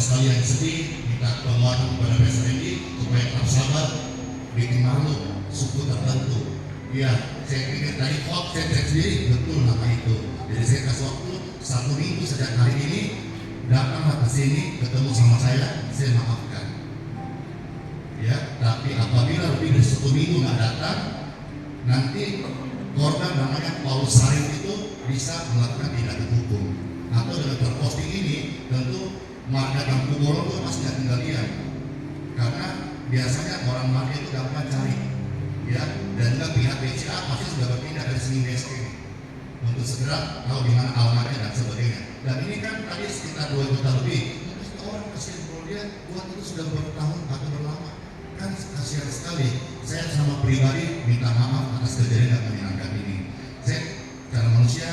sekalian sedih, minta penguatan kepada Pastor Randy supaya tetap sabar, bikin malu suku tertentu. Ya, saya pikir tadi saya cek sendiri, betul nama itu. Jadi saya kasih waktu 1 minggu sejak hari ini, datanglah ke sini, ketemu sama saya maafkan. Ya, tapi apabila lebih dari 1 minggu nggak datang, nanti korban namanya Paulus Sarif itu bisa melakukan tindakan hukum. Atau dengan terposting ini, tentu marga Kampung Borong itu pasti nggak tinggal diam, karena biasanya orang marga itu gampang cari. Ya, dan juga pihak BCA pasti sudah berpindah dari sini DSK untuk segera tahu di mana alamatnya dan sebagainya. Dan ini kan tadi sekitar 2 juta lebih. Mungkin orang kasihan kalau dia buat itu sudah bertahun atau berlama, kan kasihan sekali. Saya sama pribadi minta maaf atas kejadian yang menyenangkan ini. Saya secara manusia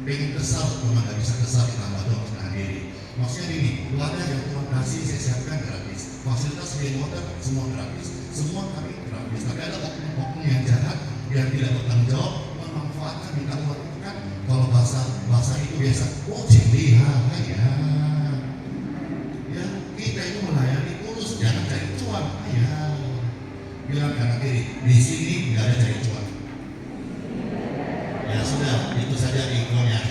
pengen kesal, cuma nggak bisa kesal ditambah dong menahan diri. Maksudnya gini, wadah yang Tuhan kasih saya siapkan gratis, fasilitas clean water semua gratis, semua kami gratis. Tapi ada oknum yang jahat yang tidak bertanggung jawab memanfaatkan minta uang itu kan, kalau bahasa itu biasa, oh ciliha ya. Ya, kita itu melayani tulus, jangan cari cuan ya. Bilang kanan kiri, di sini nggak ada cari cuan. Ya sudah, itu saja infonya.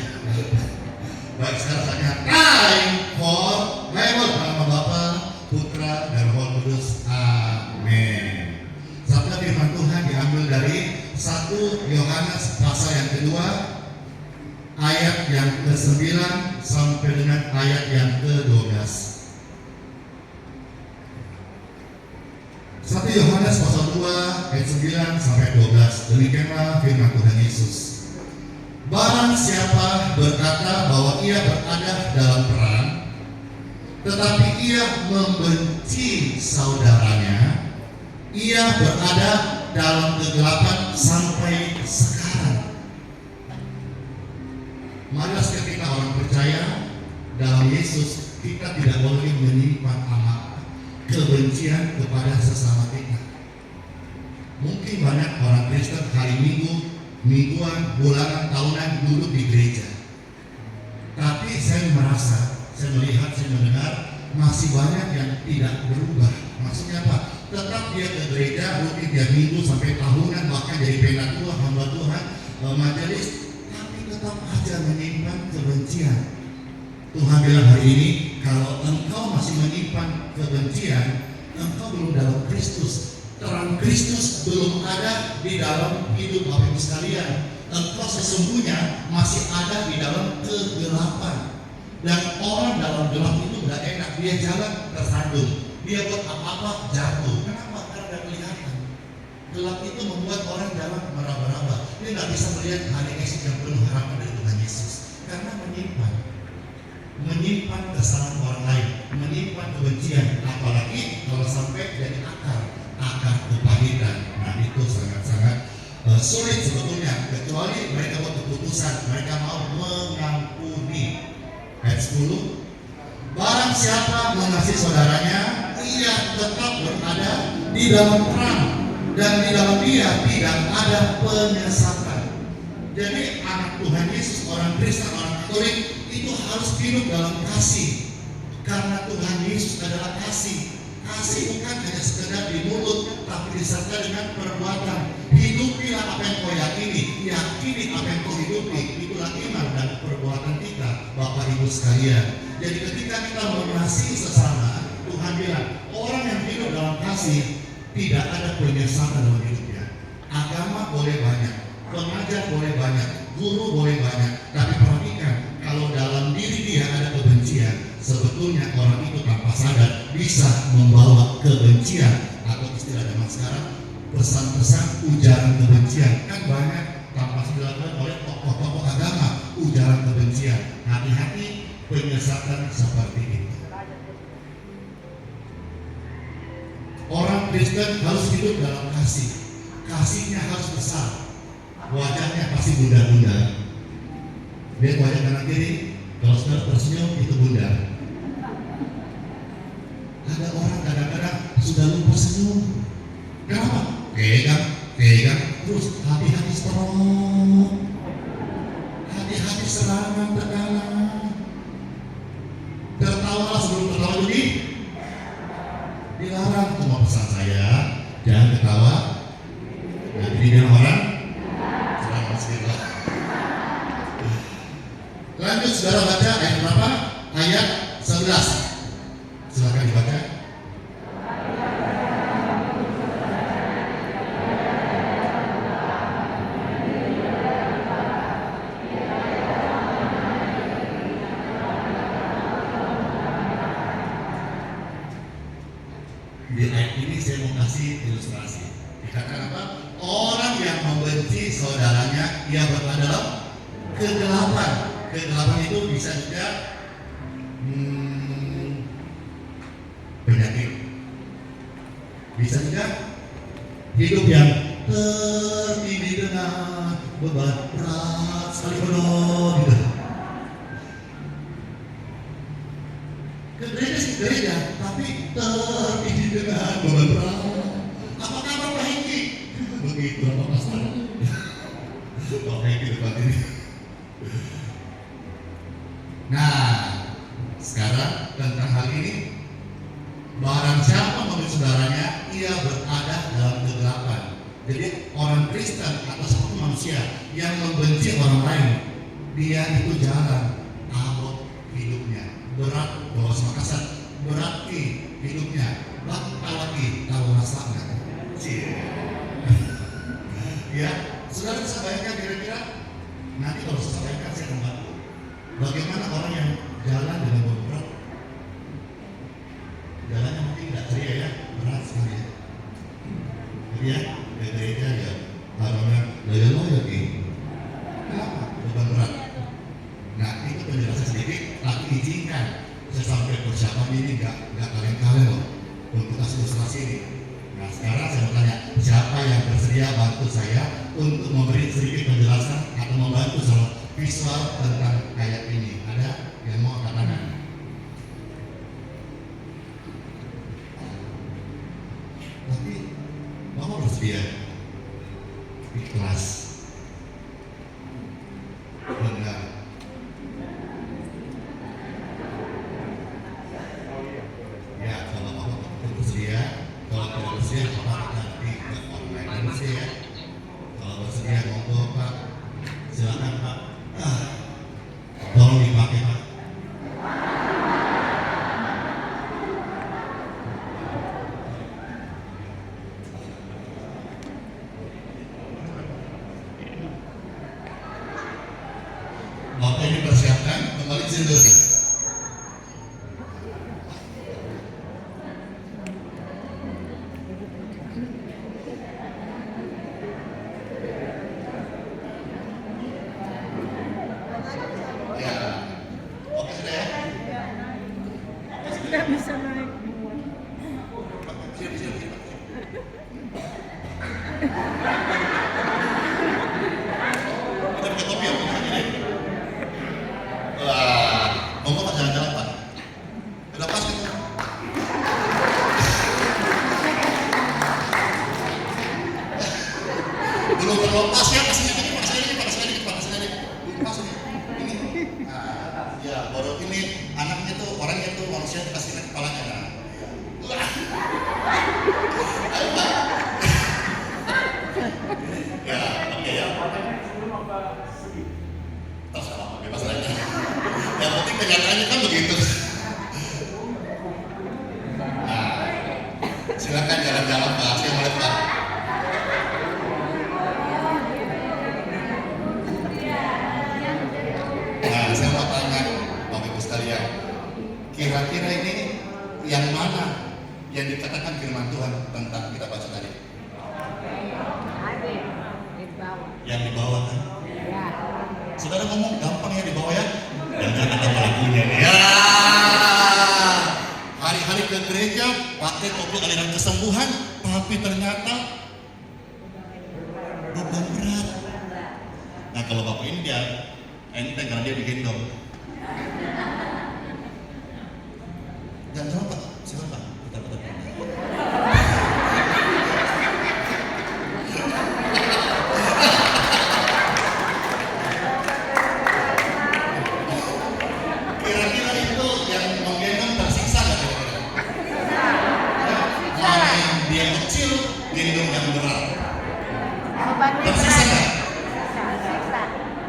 Baik, sekarang saatnya time for Bible. Nama Bapa, Putra, dan Roh Kudus. Amin. Sabda firman Tuhan diambil dari 1 Yohanes pasal yang kedua, ayat yang ke-9 sampai dengan ayat yang ke-12. 1 Yohanes pasal 2 ayat 9 sampai 12. Demikianlah firman Tuhan Yesus. Barang siapa berkata bahwa ia berada dalam terang, tetapi ia membenci saudaranya, ia berada dalam kegelapan sampai sekarang. Marilah setiap kita orang percaya dalam Yesus, kita tidak boleh menyimpan amarah, kebencian kepada sesama kita. Mungkin banyak orang Kristen hari Minggu, mingguan, bulanan, tahunan duduk di gereja. Tapi saya merasa, saya melihat, saya mendengar masih banyak yang tidak berubah. Maksudnya apa? Tetap dia ke gereja rutin tiap minggu sampai tahunan, bahkan jadi pena tua, hamba Tuhan, majelis, tapi tetap aja menyimpan kebencian. Tuhan bilang hari ini, kalau engkau masih menyimpan kebencian, engkau belum dalam Kristus. Terang Kristus belum ada di dalam hidup Bapak Ibu sekalian. Engkau sesungguhnya masih ada di dalam kegelapan. Dan orang dalam gelap itu nggak enak. Dia jalan tersandung, dia buat apa-apa jatuh. Kenapa? Karena nggak kelihatan. Gelap itu membuat orang jalan meraba-raba. Dia nggak bisa melihat hari esok yang penuh harapan dari Tuhan Yesus. Karena menyimpan kesalahan orang lain, menyimpan kebencian, apalagi kalau sampai jadi akar kepahitan. Nah, itu sangat-sangat sulit sebetulnya, kecuali mereka buat keputusan, mereka mau mengampuni. Ayat 10, barang siapa mengasihi saudaranya, ia tetap berada di dalam terang, dan di dalam dia tidak ada penyesatan. Jadi anak Tuhan Yesus, orang Kristen, orang Katolik itu harus hidup dalam kasih, karena Tuhan Yesus adalah kasih. Kasih bukan hanya sekedar di mulut, tapi disertai dengan perbuatan. Hidupilah apa yang kau yakini, yakini apa yang kau hidupi. Itulah iman dan perbuatan kita, Bapak Ibu sekalian. Jadi ketika kita mengasihi sesama, Tuhan bilang orang yang hidup dalam kasih tidak ada penyesatan dalam hidupnya. Agama boleh banyak, pengajar boleh banyak, guru boleh banyak, tapi perhatikan, kalau dalam diri dia ada kebencian, sebetulnya orang itu tanpa sadar bisa membawa kebencian, atau istilah zaman sekarang pesan-pesan ujaran kebencian. Kan banyak tanpa dilakukan oleh tokoh-tokoh agama, ujaran kebencian. Hati-hati penyesatan seperti itu. Orang Kristen harus hidup dalam kasih. Kasihnya harus besar. Wajahnya pasti bunda-bunda. Lihat wajah kanan kiri, kalau sudah tersenyum itu bunda. Ada orang kadang-kadang sudah lupa senyum. Kenapa? Pegang, terus hati-hati strong, hati-hati serangan tekanan. Tertawalah sebelum tertawa. Jadi Dilarang. Cuma pesan saya, jangan ketawa. Nanti dibilang orang, serang masjidlah. Lanjut saudara baca ayat berapa? Ayat 11. Silakan dibaca. Di ayat ini saya mau kasih ilustrasi. Dikatakan apa? Orang yang membenci saudaranya, ia berada dalam kegelapan. Kegelapan itu bisa juga penyakit, bisa juga hidup yang tertindih dengan beban berat sekali penuh gitu. Ke gereja, tapi tertindih dengan beban berat. Apa kabar Pak Hengki? Begitu Pak Pastor. Pak Hengki depan ini. Nah, sekarang tentang hal ini, barang siapa membenci saudaranya, ia berada dalam kegelapan. Jadi orang Kristen atau satu manusia yang membenci orang lain, dia itu jalan abot hidupnya, berat bawa Makassar, berarti hidupnya bakal lagi tahu rasanya. Ya, saudara bisa bayangkan kira-kira nanti kalau saya sampaikan saya akan bantu. Bagaimana orang yang jalan dengan berat, jalannya mungkin tidak ceria ya, berat sekali ya. Jadi ya, ke gereja ya, harusnya loyo-loyo gitu. Kenapa? Beban berat. Nah, itu penjelasan sedikit, tapi izinkan saya sampai persiapan ini nggak kalian-kalian loh untuk kasih ilustrasi ini. Nah, sekarang saya mau tanya, siapa yang bersedia bantu saya untuk memberi sedikit penjelasan atau membantu soal visual tentang ayat ini? Ada yang mau angkat tangan? Tapi Bapak bersedia ikhlas benar. Ya, kalau Bapak bersedia, kalau tidak bersedia Bapak nanti ke online dan bersedia ya. Kalau bersedia monggo Pak, silakan Pak. Tolong dipakai Pak. Bapak ini persiapkan kembali sini dulu. Tidak bisa naik. Kita pakai topi ya, wah, monggo Pak jalan-jalan Pak. Udah pas gitu. Belum terlepas ya, kasih lagi Pak, kasih lagi Pak, kasih lagi Pak, kasih lagi. Belum pas nih. Ini. Nah, ya baru ini anaknya tuh, orangnya tuh manusia kasih lihat kepalanya. Nah. Wah. Ayo Pak. Ya, oke ya. Terserah Pak, bebas aja. Yang penting kenyataannya kan begitu. Nah, silakan jalan-jalan Pak, saya mau lihat Pak. Nah, saya mau tanya Bapak Ibu sekalian, kira-kira ini yang mana yang dikatakan firman Tuhan tentang kita baca tadi? Yang di bawah kan? Ya. Saudara ngomong gampang ya di bawah ya? Jangan ada pelakunya nih. Ya. Hari-hari ke gereja pakai topi aliran kesembuhan, tapi ternyata beban berat. Nah kalau Bapak ini dia enteng karena dia digendong. Jangan jawab Pak, silakan Pak. Bentar. Kira-kira itu yang menggendong tersiksa nggak kira-kira? Ya. Tersisa nggak?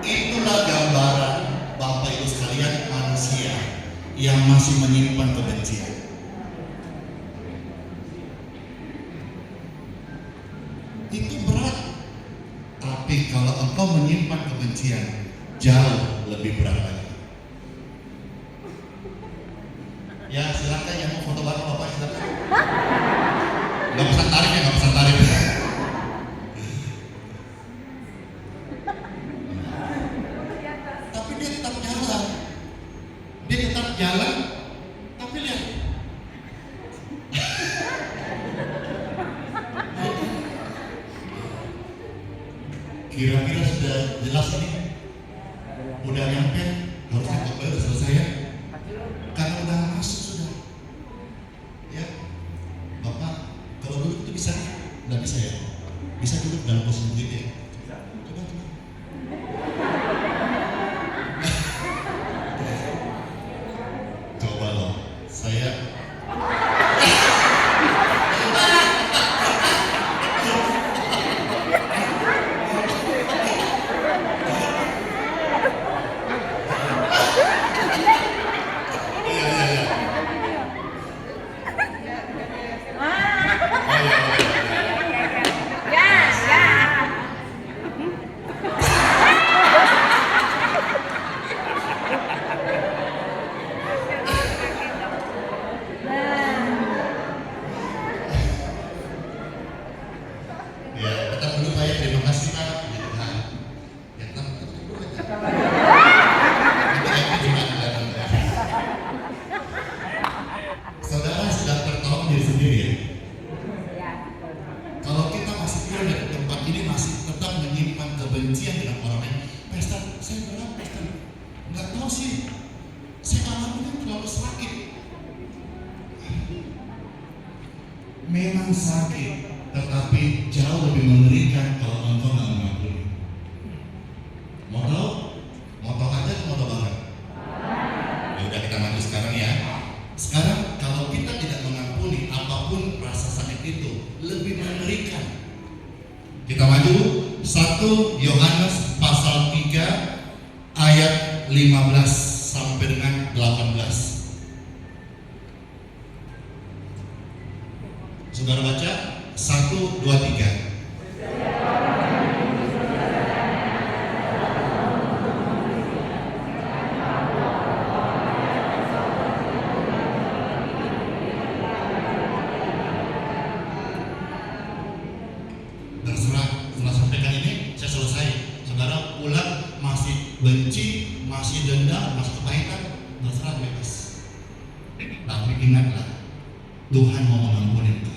Itulah gambaran Bapak Ibu sekalian manusia yang masih menyimpan kebencian. Itu berat. Tapi kalau engkau menyimpan kebencian, jauh lebih berat lagi. Ya silakan yang mau foto bareng Bapak, silakan. Nggak pesan tarif ya, nggak pesan tarif. Tapi dia tetap jalan. Dia tetap jalan. Tapi lihat. Kira-kira sudah jelas ini? Udah nyampe? Harusnya Bapak udah selesai ya? Karena udah masuk sudah. Ya, Bapak kalau duduk itu bisa nih? Nggak bisa ya? Bisa duduk dalam posisi begitu ya? Coba. Coba loh, saya tetap dulu Pak ya, terima kasih Pak. Gitu kan. Ya tetap dulu aja. Saudara sedang tertawa diri sendiri ya. Kalau kita masih tinggal di tempat ini masih tetap menyimpan kebencian dengan orang lain, Pastor, saya berat Pastor. Nggak tahu sih. Saya alaminya terlalu sakit. Memang sakit, tetapi jauh lebih mengerikan kalau engkau nggak mengampuni. Mau tahu? Mau tahu aja atau mau tahu banget? Ya udah kita maju sekarang ya. Sekarang kalau kita tidak mengampuni, apapun rasa sakit itu lebih mengerikan. Kita maju 1 Yohanes pasal 3 ayat 15 sampai dengan 18. Saudara baca 1, 2, 3. Terserah, setelah sampaikan ini saya selesai. Saudara pulang masih benci, masih dendam, masih kepahitan, terserah bebas. Tapi ingatlah, Tuhan mau mengampuni engkau.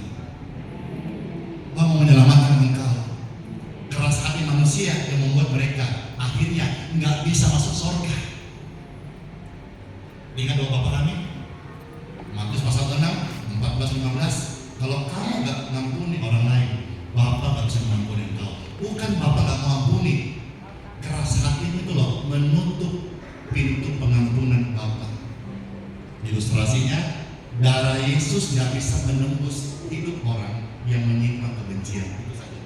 Tuhan mau menyelamatkan engkau. Keras hati manusia yang membuat mereka akhirnya nggak bisa masuk surga. Ingat doa Bapa kami, Matius pasal 6, 14, 15. Kalau kamu nggak mengampuni orang lain, Bapak nggak bisa mengampuni engkau. Bukan Bapak nggak mau ampuni, keras hati itu loh menutup pintu pengampunan Bapak. Ilustrasinya, darah Yesus nggak bisa menembus hidup orang yang menyimpan kebencian. Itu saja.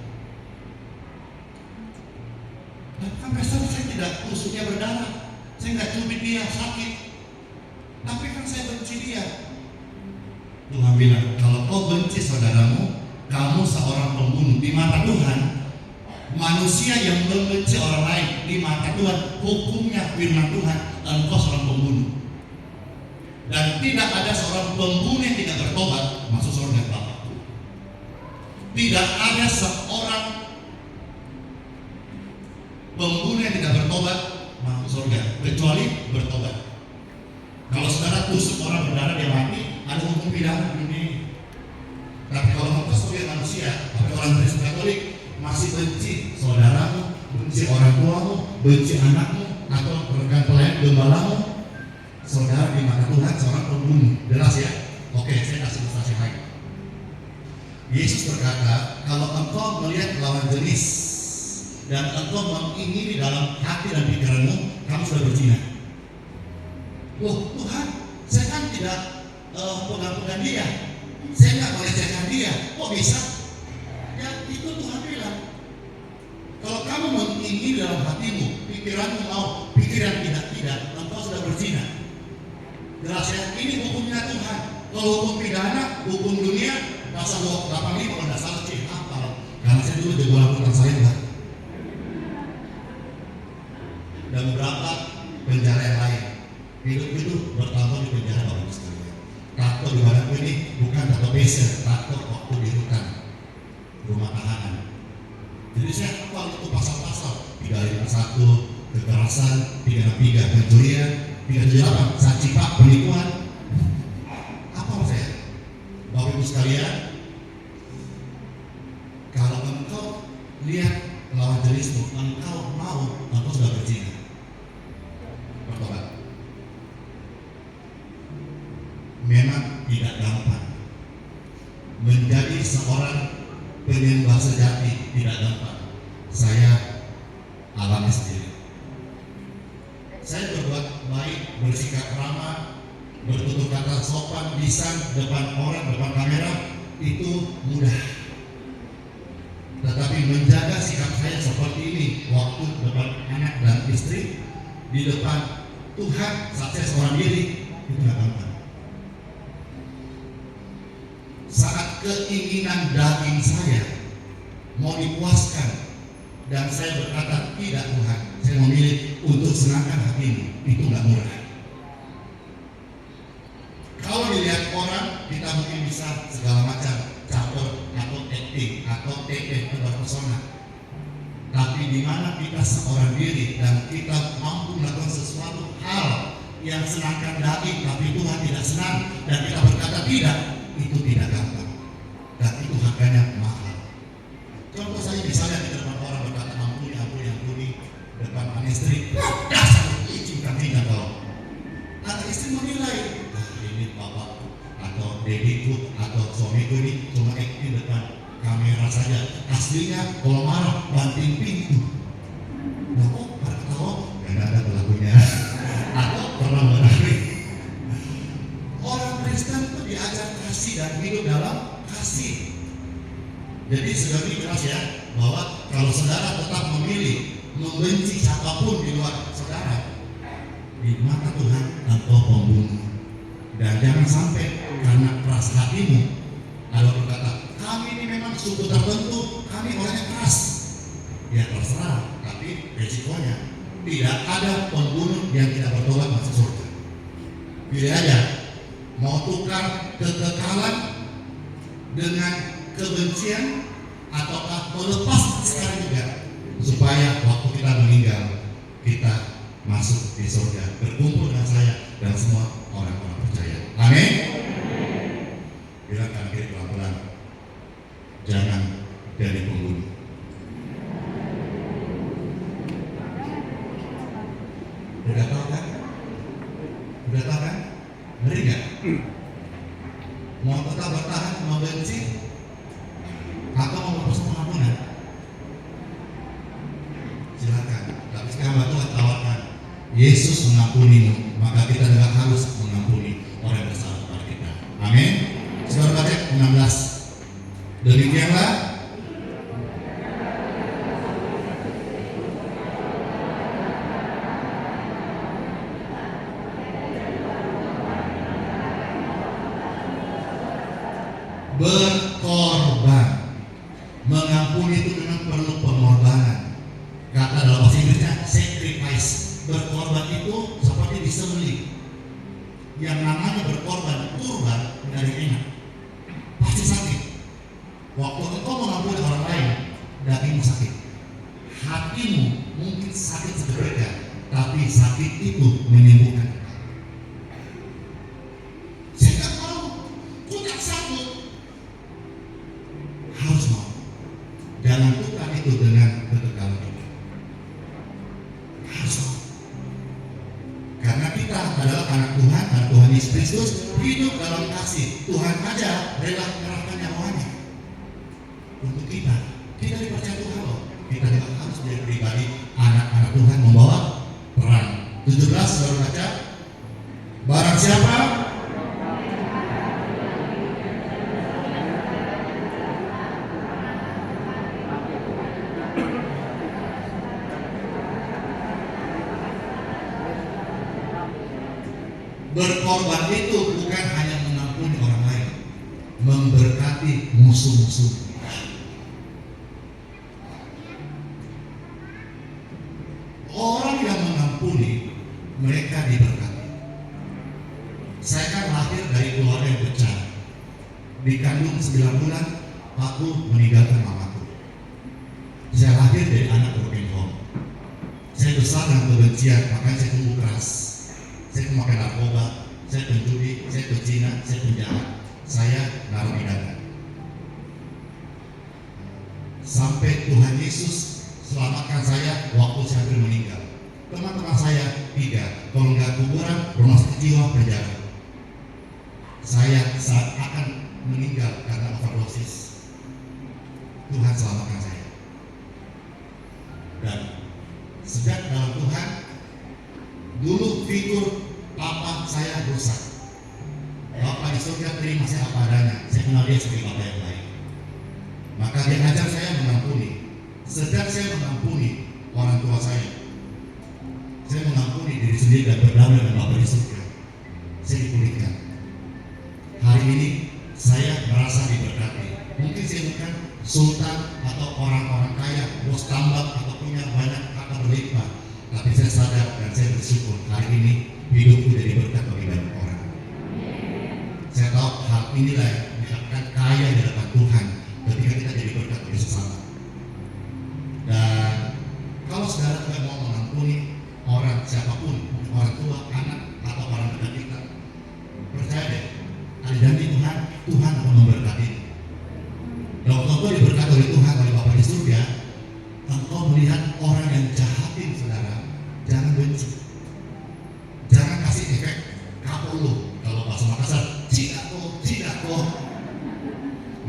Nah, kan Pastor, saya tidak tusuknya berdarah, saya nggak cubit dia sakit, tapi kan saya benci dia. Tuhan bilang, kalau kau benci saudaramu, kamu seorang pembunuh. Di mata Tuhan, manusia yang membenci orang lain, di mata Tuhan, hukumnya firman Tuhan, engkau seorang pembunuh. Dan tidak ada seorang pembunuh yang tidak bertobat masuk surga Bapa. Tidak ada seorang pembunuh yang tidak bertobat masuk surga kecuali bertobat. Kalau saudara tusuk orang berdarah dia mati, ada hukum pidana ini. Tapi kalau engkau sebagai manusia, atau orang Kristen Katolik masih benci saudaramu, benci orang tuamu, benci anakmu, atau rekan pelayan gembalamu, saudara di mata Tuhan seorang pembunuh. Jelas ya? Oke, saya kasih ilustrasi lain. Yesus berkata, kalau engkau melihat lawan jenis dan engkau mengingini dalam hati dan pikiranmu, kamu sudah berzina. Loh Tuhan, saya kan tidak pengampunan dia, saya nggak melecehkan dia, kok bisa? Ya itu Tuhan bilang. Kalau kamu mengingini dalam hatimu, pikiranmu mau, pikiran tidak, engkau sudah berzina. Jelas ya, ini hukumnya Tuhan. Kalau hukum pidana, hukum dunia, pasal 285 kalau tidak salah sih hafal. Karena saya dulu di bola putar saya lah. Dan beberapa penjara yang lain. Hidup itu bertambah di penjara Bapak sekalian. Tato di badanku ini bukan tato biasa, tato waktu di hutan rumah tahanan. Jadi saya hafal itu pasal-pasal 351 kekerasan, 363 pencurian, 378 saksi pak penipuan. Apa saya? Bapak Ibu sekalian, kalau engkau lihat lawan jenismu, engkau mau, engkau sudah berzina. Bertobat. Memang tidak gampang. Menjadi seorang penyembah sejati tidak gampang. Saya alami sendiri. Saya berbuat baik, bersikap ramah, bertutur kata sopan, lisan depan orang, depan kamera itu mudah. Tetapi menjaga sikap saya seperti ini waktu depan anak dan istri, di depan Tuhan saat saya seorang diri, itu tidak gampang. Saat keinginan daging saya mau dipuaskan dan saya berkata tidak Tuhan, saya memilih untuk senangkan hatimu, itu nggak murah. Kalau dilihat orang, kita mungkin bisa segala macam campur atau acting atau TP persona. Tapi di mana kita seorang diri dan kita mampu melakukan sesuatu hal yang senangkan daging, tapi Tuhan tidak senang dan kita berkata tidak, itu tidak gampang dan itu harganya mahal. Contoh saja misalnya di depan orang berkata ampuni depan anak istri, dasar licin kambing atau anak istri menilai, ini bapak atau dediku atau suamiku ini cuma acting depan kamera saja, aslinya kalau marah banting pintu. Nah, pada tahu yang ada pelakunya atau pernah mengalami. Orang Kristen itu diajar kasih dan hidup dalam kasih. Jadi sudah jelas ya bahwa kalau saudara tetap memilih membenci siapapun di luar saudara, di mata Tuhan engkau pembunuh. Dan jangan sampai karena keras hatimu kalau berkata kami ini memang suku tertentu, kami orangnya keras. Ya terserah, tapi resikonya tidak ada pembunuh yang tidak bertobat masuk surga. Pilih aja, mau tukar kekekalan dengan kebencian ataukah melepas sekarang juga supaya waktu kita meninggal kita masuk di surga berkumpul dengan saya dan semua orang-orang percaya. Amin. Bilang kanan kiri pelan-pelan, jangan jadi pembunuh. Udah tahu kan? Udah tahu kan? Ngeri nggak? Mau tetap bertahan membenci atau mau berpesan pengampunan? Silakan. Tapi sekarang Tuhan tawarkan, Yesus mengampunimu, maka kita juga harus mengampuni orang yang bersalah kepada kita. Amin. Saudara baca 16. Demikianlah berkorban. Mengampuni itu memang perlu pengorbanan. Kata dalam bahasa Inggrisnya sacrifice. Berkorban itu seperti disembelih. Yang namanya berkorban, kurban dari enak. Pasti sakit. Waktu engkau mengampuni orang lain, dagingmu sakit. Hatimu mungkin sakit seketika, tapi sakit itu menyembuhkan. Sehingga mau, tidak sanggup. Harus mau. Jangan tukar itu dengan kekekalan kita. Harus mau. Karena kita adalah anak Tuhan, anak Tuhan Yesus Kristus, hidup dalam kasih. Tuhan aja rela menyerahkan nyawanya untuk kita. Kita dipercaya Tuhan loh. Kita juga harus menjadi pribadi anak-anak Tuhan membawa peran. 17 baru baca. Barang siapa Berkorban itu bukan hanya mengampuni orang lain, memberkati musuh-musuh. Orang yang mengampuni, mereka diberkati. Saya kan lahir dari keluarga yang pecah. Dikandung 9 bulan, aku meninggalkan mamaku. Saya lahir dari anak broken home. Saya besar dengan kebencian, makanya saya tumbuh keras. Saya memakai narkoba, saya penjudi, saya pezina, saya penjahat, saya narapidana. Sampai Tuhan Yesus selamatkan saya waktu saya hampir meninggal. Teman-teman saya 3, kalau nggak kuburan, rumah sakit jiwa, penjara. Saya saat akan meninggal karena overdosis, Tuhan selamatkan saya. Dan sejak dalam Tuhan, dulu figur papa saya rusak. Bapak di surga terima saya apa adanya. Saya kenal dia sebagai bapak yang baik. Maka dia ajar saya mengampuni. Sedang saya mengampuni orang tua saya mengampuni diri sendiri dan berdamai dengan Bapa di surga. Saya dipulihkan. Hari ini saya merasa diberkati. Mungkin saya bukan sultan atau orang-orang kaya, bos tambak atau punya banyak harta berlimpah, tapi saya sadar dan saya bersyukur hari ini hidupku jadi berkat bagi banyak orang. Saya tahu hal inilah yang dikatakan kaya di hadapan Tuhan ketika kita jadi berkat bagi sesama. Dan kalau saudara tidak mau mengampuni orang siapapun, orang tua, anak, atau orang dekat kita, percaya deh, ada janji Tuhan, Tuhan akan memberkati. Dan waktu engkau diberkati oleh Tuhan, oleh Bapa di surga, engkau melihat orang yang jahatin saudara, jangan benci, jangan kasih efek kapok lu. Kalau bahasa Makassar, cidako,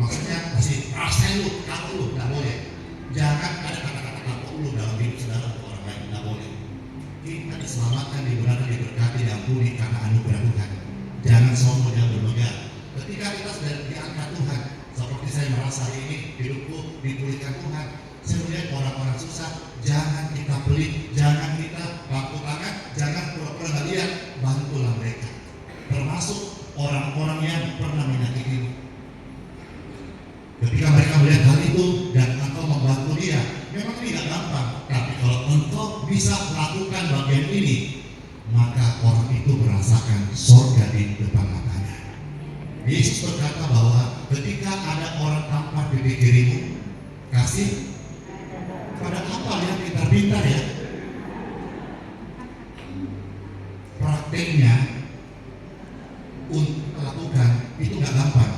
maksudnya kasih rasain lu, kapok lu, tidak boleh. Jangan ada kata-kata kapok lu dalam hidup saudara atau orang lain, tidak boleh. Kita diselamatkan, dibenarkan, diberkati, diampuni karena anugerah Tuhan. Jangan sombong, jangan bermegah. Ketika kita sudah diangkat Tuhan, seperti saya merasa hari ini hidupku dipulihkan Tuhan. Saya melihat orang-orang susah, jangan kita pelit, jangan kita bangku tangan, jangan pura-pura nggak lihat, bantulah mereka. Termasuk orang-orang yang pernah menyakitimu. Ketika mereka melihat hal itu dan engkau membantu dia, memang tidak gampang. Tapi kalau engkau bisa melakukan bagian ini, maka orang itu merasakan surga di depan matanya. Yesus berkata bahwa ketika ada orang tampar di kirimu, kasih pada apa yang pintar-pintar ya. Prakteknya untuk melakukan itu nggak gampang.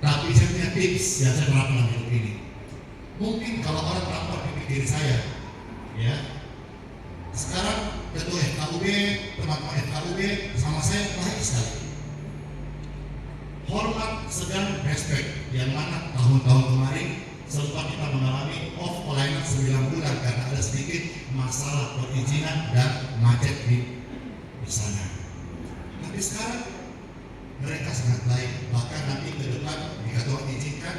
Tapi saya punya tips yang saya terapkan dalam hidup ini. Mungkin kalau orang tampar di kiri saya, ya. Sekarang ketua FKUB, teman-teman FKUB sama saya baik sekali. Hormat, sedang respect. Yang mana tahun-tahun kemarin sempat kita mengalami off pelayanan 9 bulan karena ada sedikit masalah perizinan dan macet di sana. Tapi sekarang mereka sangat baik. Bahkan nanti ke depan jika Tuhan izinkan,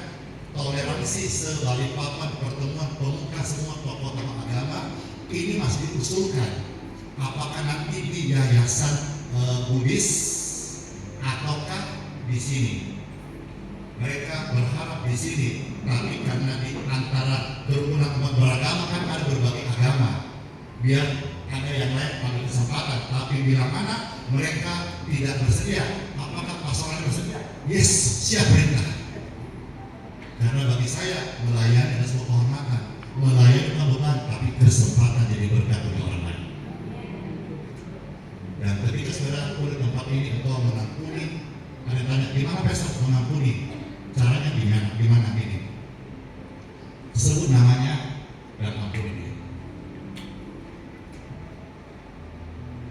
toleransi sebalikpapan pertemuan pemuka semua tokoh-tokoh agama ini masih diusulkan. Apakah nanti di yayasan Buddhis ataukah di sini? Mereka berharap di sini, tapi karena di antara kerukunan umat beragama kan ada berbagai agama, biar ada yang lain pada kesempatan. Tapi bila mana mereka tidak bersedia, apakah pasangan bersedia? Yes, siap perintah. Karena bagi saya melayani adalah sebuah kehormatan, melayani bukan tapi kesempatan jadi berkat bagi orang lain. Dan ketika saudara di tempat ini engkau mengampuni, ada tanya gimana besok mengampuni? Caranya gimana ini? Sebut namanya dan ampuni dia.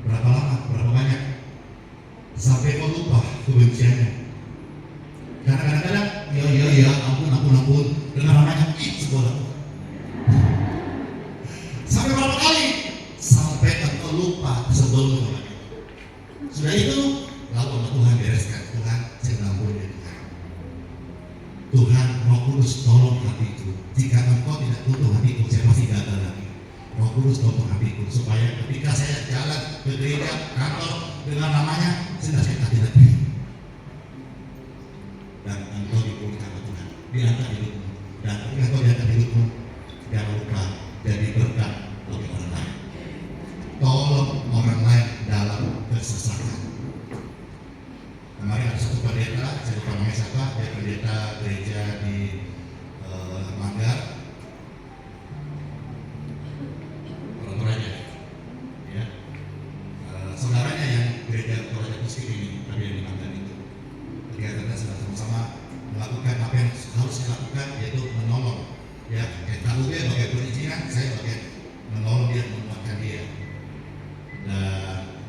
Berapa lama? Berapa banyak? Sampai kau lupa kebenciannya. Karena kadang-kadang ya ampun dengan namanya sekolah. Sampai berapa kali? Sampai engkau lupa sebelumnya. Sudah itu lalu sama Tuhan bereskan. Tuhan, saya mengampuni dia Tuhan. Tuhan, Roh Kudus tolong hatiku. Jika engkau tidak tutup hatiku, saya masih gagal lagi. Roh Kudus kau penghabiku, supaya ketika saya jalan ke gereja, kantor dengan namanya, saya sakit hati. Dan engkau dipulihkan oleh Tuhan, diangkat hidupmu, dan ketika engkau diangkat hidupmu, jangan lupa jadi berkat bagi orang lain. Tolong orang lain dalam kesesakan. Kemarin ada satu pendeta, saya lupa namanya siapa, dia pendeta gereja di Manggar, orang tuanya, ya, saudaranya yang gereja Korea Puskin ini, tapi yang di Manggar itu, dia kata sama-sama melakukan apa yang harus dilakukan, yaitu menolong, ya, kalau dia bagai perizinan, saya bagai menolong dia, menguatkan dia.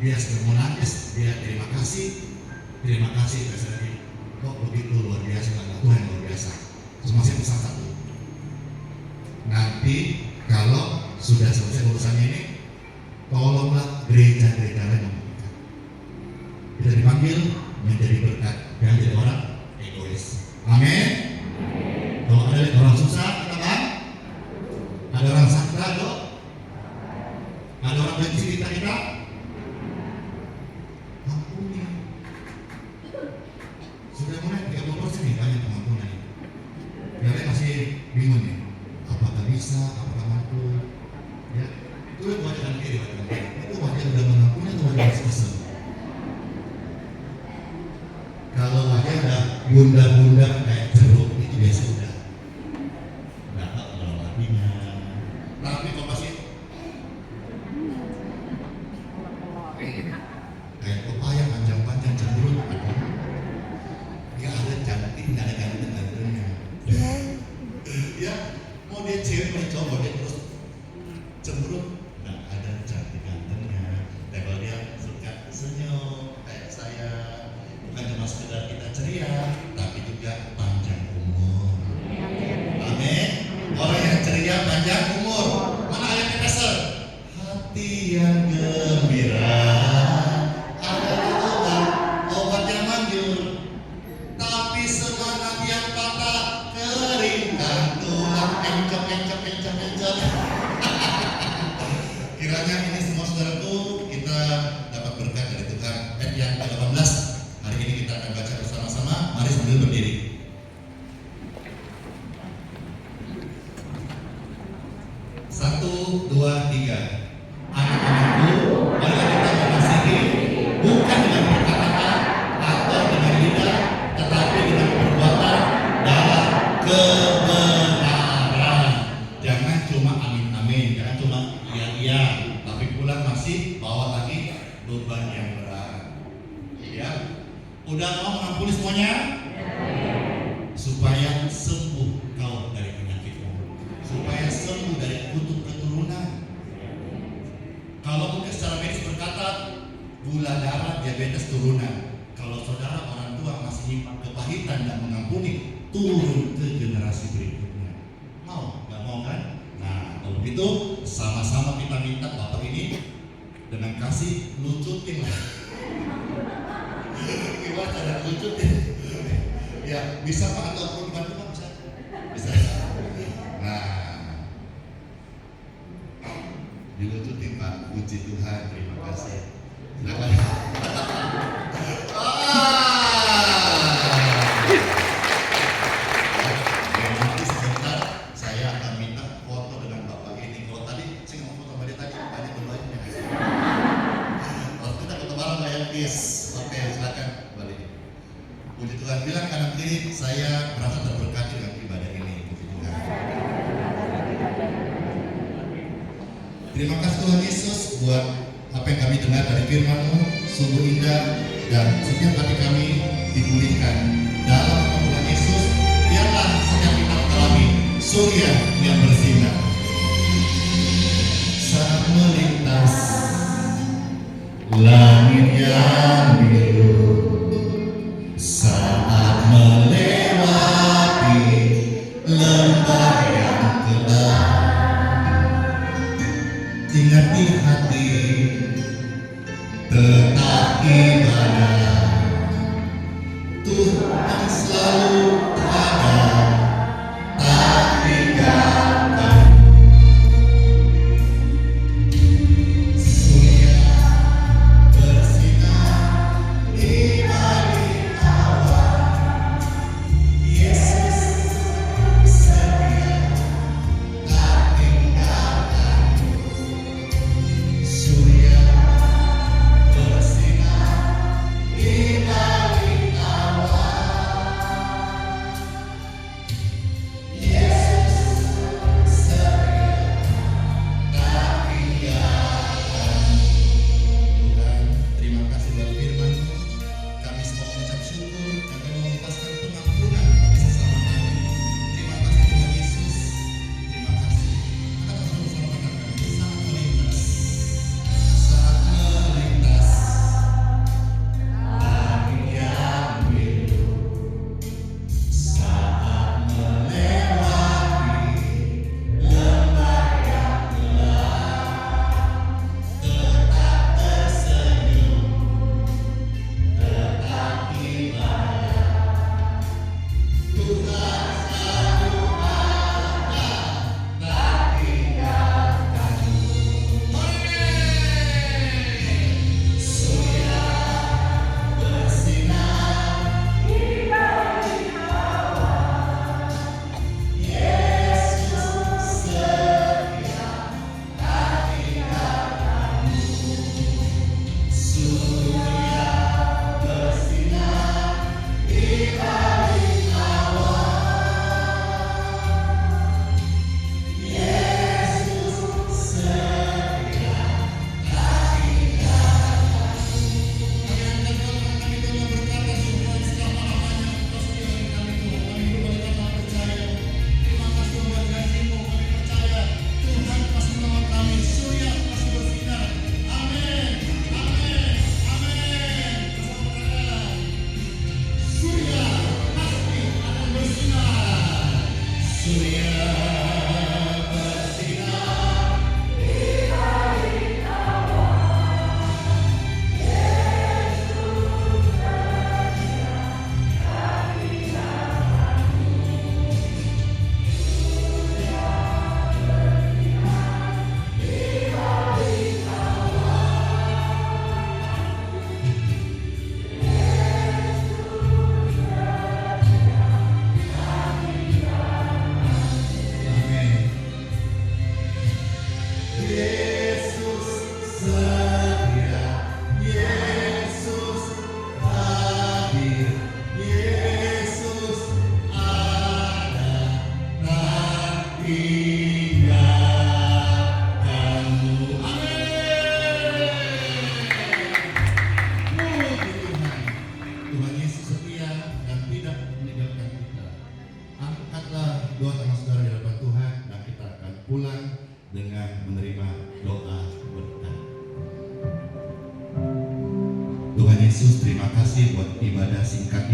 Dia sedang menangis, dia terima kasih Presiden. Kok begitu luar biasa, Tuhan luar biasa. Cuma saya pesan satu, nanti kalau sudah selesai urusannya ini, tolonglah gereja-gereja lain membuka. Kita dipanggil menjadi berkat, jangan jadi orang egois. Amin. Kalau ada orang susah, kita kan? Ada orang sakit, ada orang benci kita ampuni. Sudah mulai 30% nih banyak pengampunan. Kalian masih bingung nih, apakah bisa, apakah mampu? Ya, itu kewajiban diri, itu wajah udah mengampuni atau wajah kesel. Kalau wajah udah bunda-bunda kayak jeruk, itu biasa udah. Nggak tahu kalau artinya. Tapi kalau masih kayak pepaya panjang-panjang cemberut, nggak ada cantik, nggak ada ganteng-gantengnya. Ya, mau dia cewek, mau dia cowok, dia terus cemberut, nggak ada cantik gantengnya. Dan kalau dia suka senyum kayak saya, bukan cuma sekedar kita ceria, tapi juga panjang umur. Amin. Orang yang ceria panjang umur. Mana ayatnya kasar? Hati yang gembira adalah obat yang manjur, tapi semangat yang patah keringkan tulang encok. Kiranya ini semua saudaraku, kita dapat berkat dari Tuhan. Ayat yang ke-18 hari ini kita akan baca bersama-sama. Mari sambil berdiri. Satu, dua, tiga. Anak-anakku, marilah kita mengasihi, bukan dengan perkataan atau dengan lidah, tetapi dengan perbuatan dalam kebenaran. Jangan cuma amin-amin, jangan cuma iya-iya, tapi pulang masih bawa lagi beban yang berat. Ya, udah mau mengampuni semuanya? Supaya sembuh kau dari penyakitmu, supaya sembuh dari kutuk keturunan. Kalau mungkin secara medis berkata gula darah, diabetes turunan. Kalau saudara orang tua masih nyimpan kepahitan dan mengampuni, turun ke generasi berikutnya. Mau? Gak mau kan? Nah, kalau begitu sama-sama kita minta Bapak ini dengan kasih lucutin lah. Gimana cara lucutin? Ya bisa Pak, atau perlu dibantu Pak? Bisa. Nah, dilucutin Pak, puji Tuhan, terima kasih. Silakan. Nanti sebentar saya akan minta foto dengan Bapak ini. Kalau tadi saya nggak mau foto sama dia tadi, banyak berbanyak. Kalau kita foto bareng Pak ya, please. Oke, silakan balik. Puji Tuhan, bilang kanan kiri, saya merasa terberkati dengan ibadah ini. Puji Tuhan. Terima kasih Tuhan Yesus buat apa yang kami dengar dari firman-Mu, sungguh indah, dan setiap hati kami dipulihkan. Dalam nama Tuhan Yesus, biarlah setiap kita mengalami surya yang bersinar. Saat melintas langit yang biru, saat melewati lembah yang gelap, ingat di hati tetap ibadah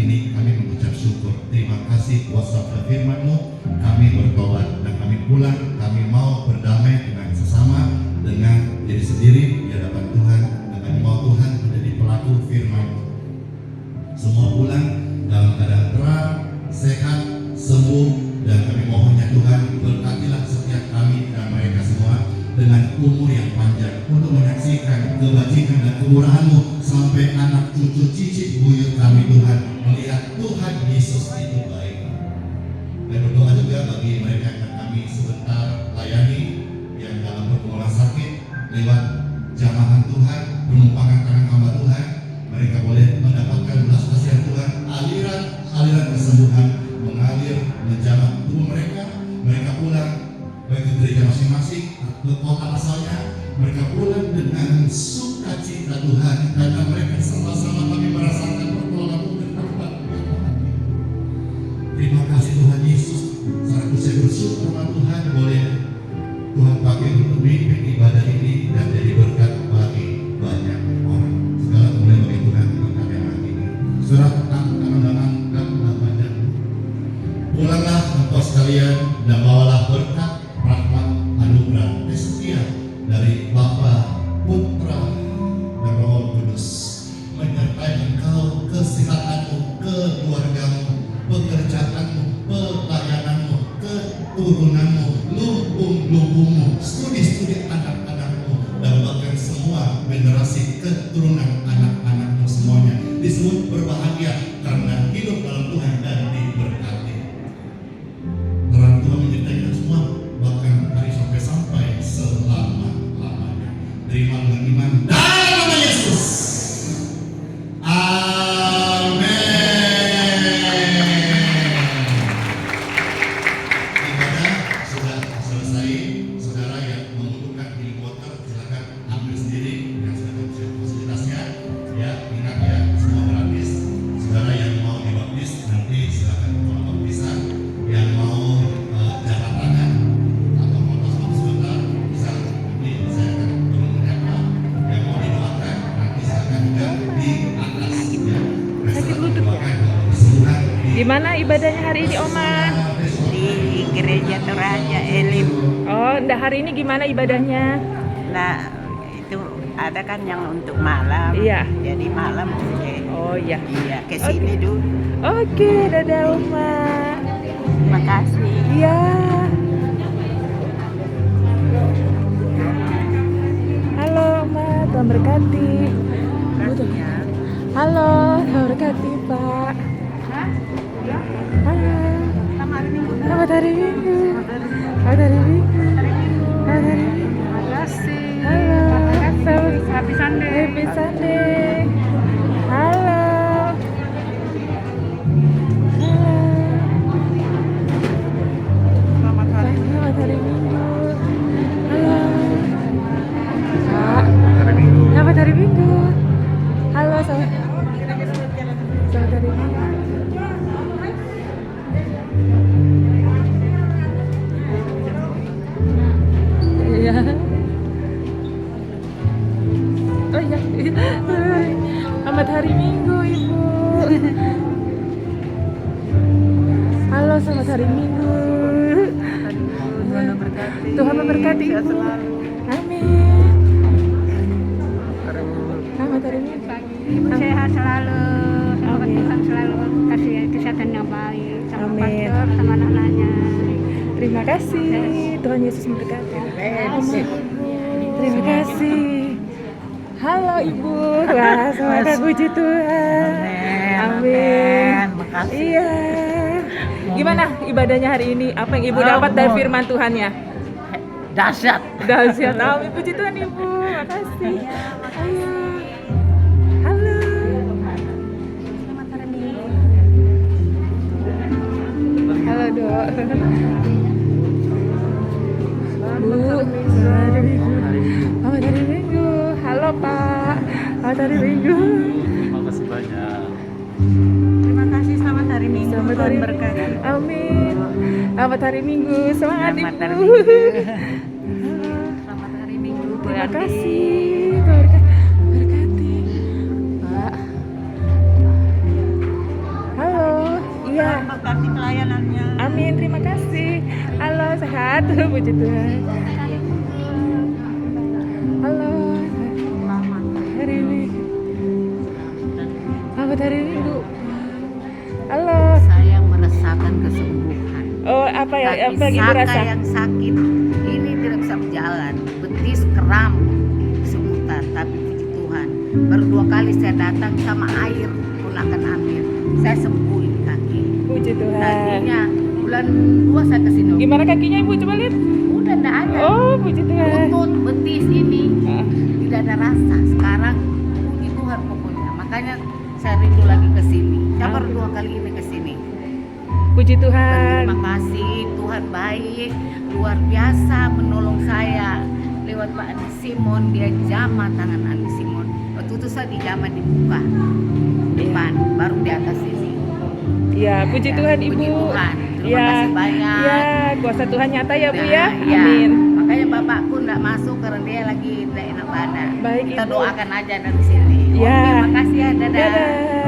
ini kami mengucap syukur. Terima kasih kuasa firman-Mu. Kami bertobat dan kami pulang. Kami mau berdamai dengan sesama, dengan diri sendiri di hadapan Tuhan. Dan kami mau Tuhan menjadi pelaku firman. Semua pulang dalam keadaan terang, sehat, sembuh, dan kami mohonnya Tuhan berkatilah setiap kami dan mereka semua dengan umur yang panjang untuk menyaksikan kebajikan dan kemurahan-Mu sampai anak cucu cicit buyut kami Tuhan melihat Tuhan Yesus itu baik. Dan berdoa juga bagi mereka yang akan kami sebentar layani yang dalam pergumulan sakit lewat jamahan Tuhan, penumpangan tangan hamba Tuhan, mereka boleh mendapatkan belas kasihan Tuhan, aliran kesembuhan mengalir menjamah tubuh mereka. Mereka pulang baik ke gereja masing-masing ke kota asalnya, mereka pulang dengan sukacita Tuhan karena mereka sama-sama kami merasakan pertolongan-Mu dan berkat-Mu. Terima kasih Tuhan Yesus. Saat itu saya bersyukur sama Tuhan boleh Tuhan pakai untuk memimpin ibadah ini dan jadi berkat bagi banyak orang. Segala boleh bagi Tuhan berkat yang hari ini. Surat angkat namanya. Pulanglah engkau sekalian dan bawalah berkat, rahmat, anugerah, setia dari Bapa, Putra, dan Roh Kudus menyertai engkau, kesehatanmu, keluargamu, pekerjaanmu, pelayananmu, keturunanmu, lumbung-lumbungmu, studi-studi anak-anakmu, dan bahkan semua generasi keturunan anak-anakmu semuanya disebut berbahagia karena hidup dalam Tuhan dan diberkati. Terang Tuhan menyertai kita semua bahkan hari sampai selama-lamanya. Terima dengan iman dalam nama Yesus. Amin. Ibadah sudah selesai. Saudara yang membutuhkan healing water silakan ambil sendiri yang sudah fasilitasnya. Ya, ingat ya, semua gratis. Saudara yang mau dibaptis nanti silakan tolong baptisan. Yang mau jabat tangan atau mau tos sebentar bisa nanti saya akan turun menyapa. Yang mau didoakan nanti silakan juga di atas ya. Sakit lutut ya? Kesembuhan di Di mana ibadahnya hari ini, Oma? Di gereja Toraja Elim. Oh, ndak hari ini gimana ibadahnya? Nah, itu ada kan yang untuk malam. Iya. Jadi malam oke. Oh iya. Iya, ke sini dulu. Oke, dadah Oma. Terima kasih. Iya. Halo Oma, Tuhan berkati. Ya. Halo, Tuhan berkati Pak. Halo. Selamat hari Minggu. Selamat hari Minggu. Selamat hari Minggu. Terima kasih. Halo. Happy Sunday. Happy Sunday. Halo. Halo. Selamat hari. Selamat hari Minggu. Halo. Kak. Hari Minggu. Selamat hari Minggu. Halo, selamat hari Minggu. Iya. Oh iya. Selamat hari Minggu, Ibu. Halo, selamat hari Minggu. Tuhan memberkati. Tuhan memberkati Sehat Ibu. selalu. Amin. Selamat hari Minggu. Ibu sehat selalu, semoga Amin. Tuhan selalu kasih kesehatan yang baik sama Amin. pastor, sama anak-anaknya. Terima kasih. Tuhan Yesus memberkati. Amin. Terima kasih. Halo Ibu. Wah, semangat puji Tuhan. Amin. Makasih. Iya. Gimana ibadahnya hari ini? Apa yang Ibu dapat dari firman Tuhannya? Dahsyat. Dahsyat. Amin. Puji Tuhan Ibu. Makasih. Ayo. Halo. Halo Dok. Bu, selamat hari Minggu. Selamat hari Minggu. Halo Pak. Selamat hari Minggu. Terima kasih banyak. Terima kasih. Selamat hari Minggu. Selamat Tuhan hari berkati. Amin. Selamat hari Minggu. Semangat Selamat hari Ibu. Minggu. Halo. Selamat hari Minggu. Bu Terima Andi. kasih. Tuhan berkati. Pak. Iya. Tuhan berkati pelayanannya. Amin, terima kasih. Halo, sehat. Puji Tuhan. Halo. Hari ini. Selamat hari Minggu. Halo. Saya merasakan kesembuhan. Oh, apa ya? Kaki Apa yang Ibu Saka rasa? yang sakit ini tidak bisa berjalan, betis kram seputar. Tapi puji Tuhan, baru 2 kali saya datang sama air pun akan ambil. Saya sembuh ini kaki. Puji Tuhan. Tadinya bulan 2 saya kesini. Gimana kakinya Ibu? Coba lihat. Udah enggak ada. Oh, puji Tuhan. Lutut, betis ini Ah, tidak ada rasa. Sekarang puji Tuhan pokoknya. Makanya saya rindu lagi ke sini. Saya baru 2 kali ini ke sini. Puji Tuhan. Terima kasih, Tuhan baik, luar biasa menolong saya lewat Pak Andi Simon. Dia jamah tangan Andi Simon. Waktu itu saya dijamah dibuka depan, baru di atas sini. Ya, puji Ya, Tuhan Ibu. puji Tuhan. Terima Ya, kasih banyak. ya, kuasa Tuhan nyata ya Bu Nah, ya. ya. Amin. Makanya bapakku enggak masuk karena dia lagi tidak enak badan. Baik, Kita Ibu. doakan aja dari sini. Ya. Oke, makasih ya, dadah. Dadah.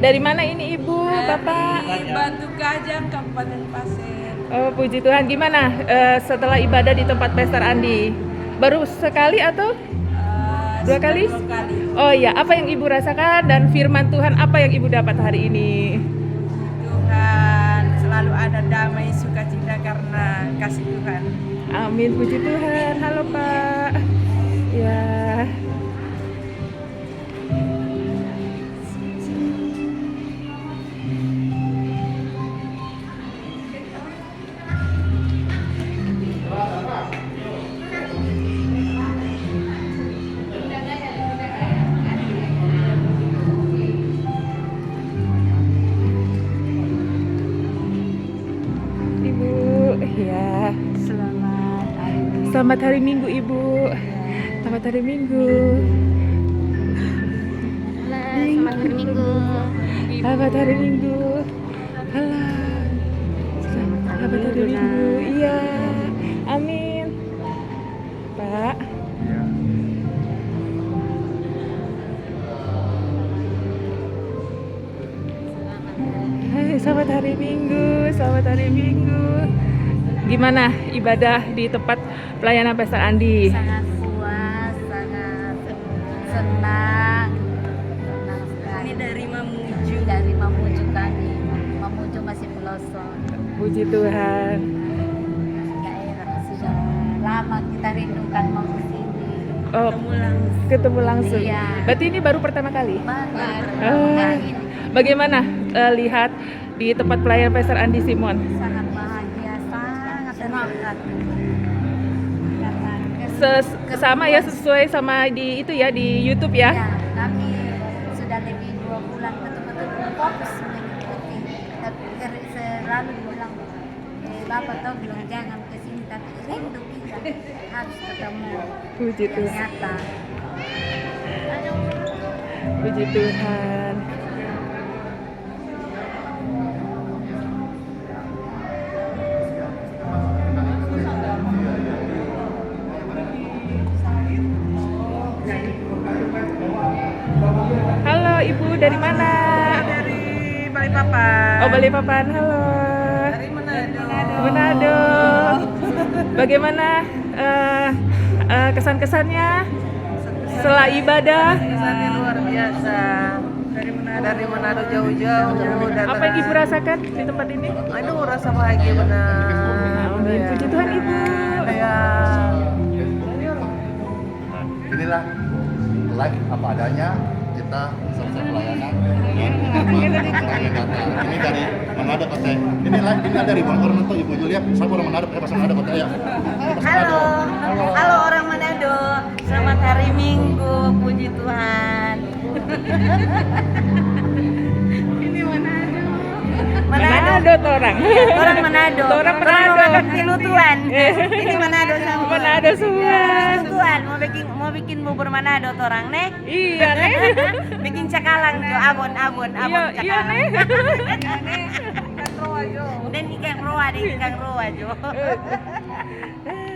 Dari mana ini Ibu, Bapak? Batu Kajang, Kabupaten Pasir. Oh, puji Tuhan. Gimana setelah ibadah di tempat Pastor Andi? Baru sekali atau 2 kali? 2 kali. Oh iya, apa yang Ibu rasakan dan firman Tuhan apa yang Ibu dapat hari ini? Tuhan selalu ada damai sukacita karena kasih Tuhan. Amin, puji Tuhan. Halo Pak. Ya. Ibu, ya. Selamat hari Minggu Ibu. Selamat hari Minggu. Selamat hari Minggu. Selamat hari Minggu. Halo. Selamat hari Minggu. Iya. Amin. Pak. Hai, selamat hari Minggu. Selamat hari Minggu. Gimana ibadah di tempat pelayanan Pastor Andi? Sangat puas, sangat senang. Senang sekali. Ini dari Mamuju. Dari Mamuju kami. Mamuju masih pelosok. Puji Tuhan. Daerah sudah lama kita rindukan mau ke sini. Oh, ketemu langsung. Iya. Berarti ini baru pertama kali? Baru Oh. kali ini. Bagaimana lihat di tempat pelayanan Pastor Andi Simon? Sangat bahagia, sangat semangat. Sama ya, sesuai sama di itu ya, di YouTube ya? Ya, kami sudah lebih 2 bulan betul-betul fokus mengikuti. Tapi selalu bilang, Bapak tahu bilang jangan ke sini, tapi rindu kita harus ketemu. Puji Yang Tuhan. nyata. Puji Tuhan. Halo Ibu, dari mana? Dari Balikpapan. Oh, Balikpapan. Halo. Dari Manado. Manado. Bagaimana kesan-kesannya setelah ibadah? Kesannya luar biasa. Dari Manado jauh-jauh datang. Apa yang Ibu rasakan di tempat ini? Aduh, rasa bahagia benar. Amin. Puji Tuhan Ibu. Ya. Inilah live apa adanya, kita selesai pelayanan ini dari Manado Kota. Ini live, ini ada ribuan orang nonton. Ibu Julia sama orang Manado, bahasa Manado Kota ya. Halo, halo orang Manado. Selamat hari Minggu, puji Tuhan. Ini Manado. Manado tuh orang. Orang Manado. Orang Manado. makan pilu Tuhan. Ini Manado semua. Manado semua. Tuhan mau bikin bubur Manado tuh orang nih. Iya nih. Bikin cakalang tuh abon Iya, iya cakalang. nih. Dan ikan roa jo.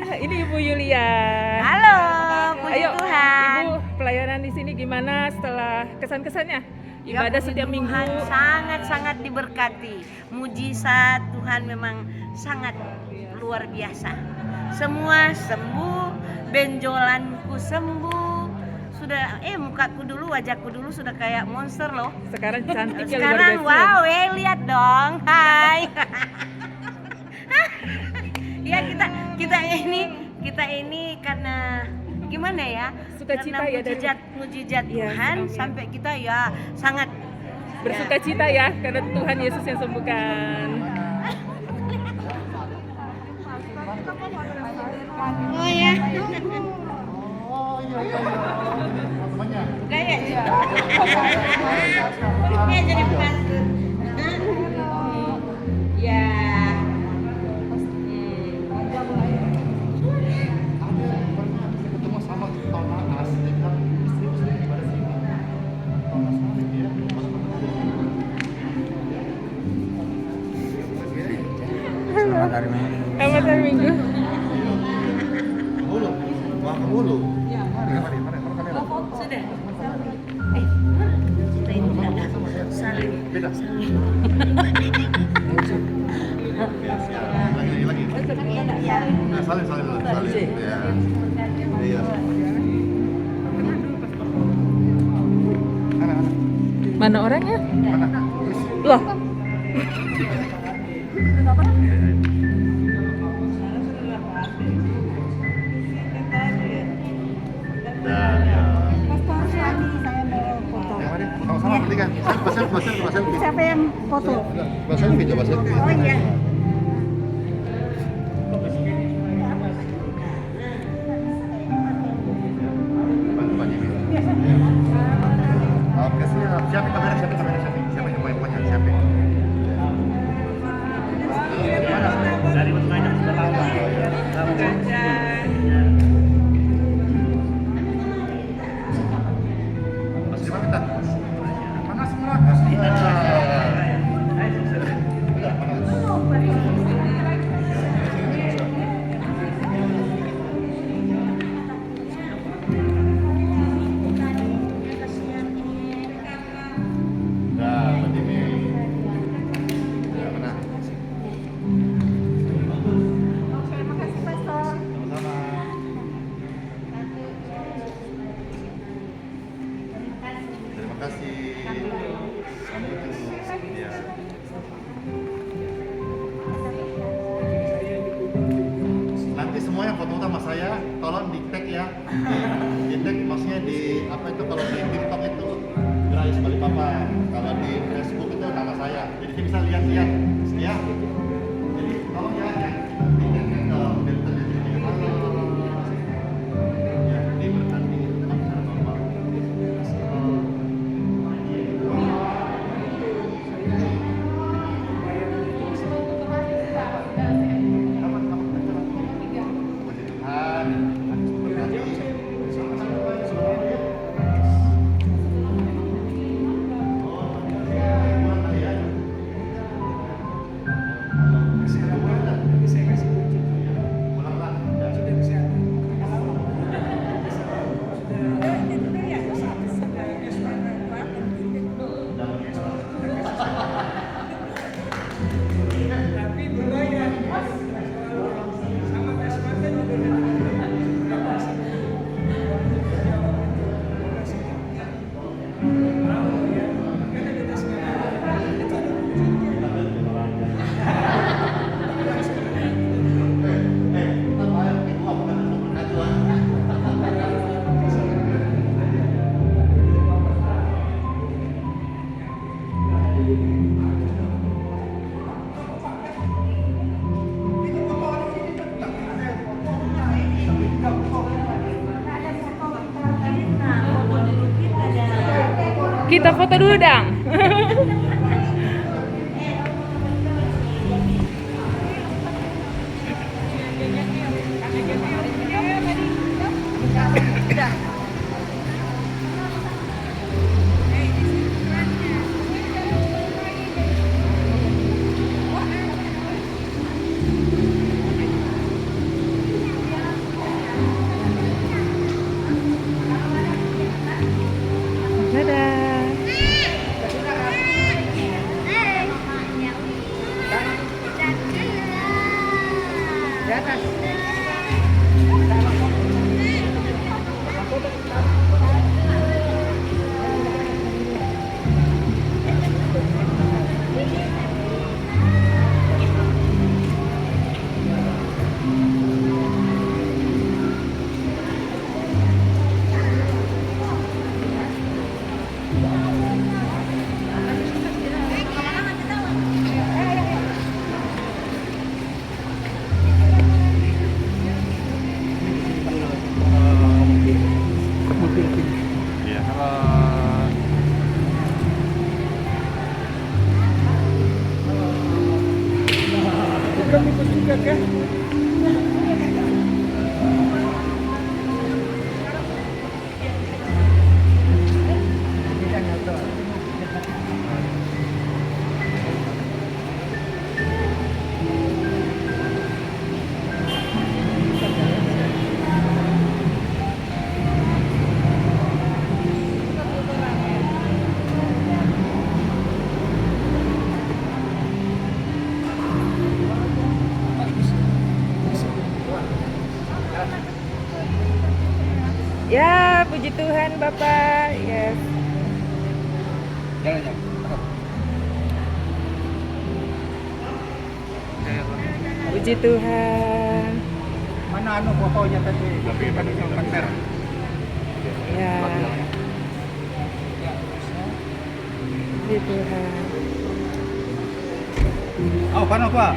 Ini Ibu Yulia. Halo, puji Ayo, Tuhan. Ibu, pelayanan di sini gimana setelah kesan-kesannya? Ibadah puji setiap minggu. Tuhan, sangat-sangat diberkati. Mujizat Tuhan memang sangat luar biasa. Semua sembuh, benjolanku sembuh. Sudah mukaku dulu, wajahku dulu sudah kayak monster loh. Sekarang cantik ya, luar Sekarang biasa. wow, lihat dong. Hai. Ya kita ini karena gimana ya? Sukacita Karena ya dari mujizat Iya, Tuhan amin. sampai kita ya sangat bersuka cita ya karena Tuhan Yesus yang sembuhkan. Oh ya. Kayak ya jadi pastor. Ya. ketemu sama tahun naas dia bilang istriku sendiri pada sini tahun naas kemarin dia Selamat hari Minggu. Selamat hari Minggu. Mulu, wah mulu. Sudah. Kita ini saling Beda. Lagi. Nah, saling dulu, saling. Ya. Iya. Mana orangnya? Mana? Loh, Sama-sama beli kan? Selfie. Siapa yang foto? Selfie, coba selfie. Oh iya. Bantu Pak Jimmy. Oke, siap. Siapin kamera. Siapin yang banyak, siapin. Dari banyak sudah lama. Mas di mana? Mana semua? Nah, Pak Jimmy. Ya, mana? Sama-sama. Terima kasih. Ya. Nanti semua yang foto sama saya tolong di tag ya. Di tag maksudnya di apa itu kalau di TikTok itu Grace Balikpapan. Kalau di Facebook itu nama saya. Jadi saya bisa lihat-lihat ya. Jadi tolong ya yang di tag itu filternya jadi halo. Ya, diberkati Tuhan Bapak. kita foto dulu dong. atas. Iya, halo. Ya, puji Tuhan Bapak. Yes. Jalan. Puji Tuhan. Mana fotonya tadi? Lebih pada konter. Ya. Puji Tuhan. Oh, kan apa?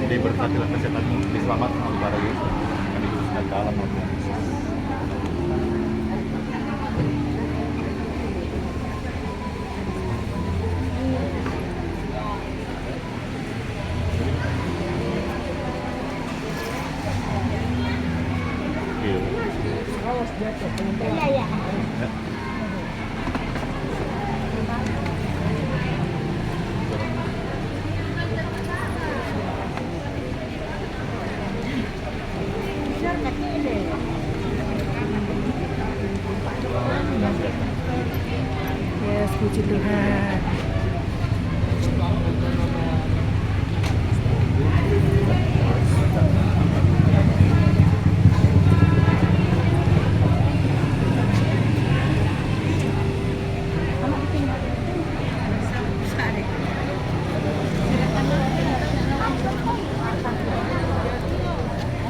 Diberkatilah kesehatanmu, diselamatkan kepada Yesus, dan dihidupkan ke alam Tuhan Yesus. Yes, puji Tuhan.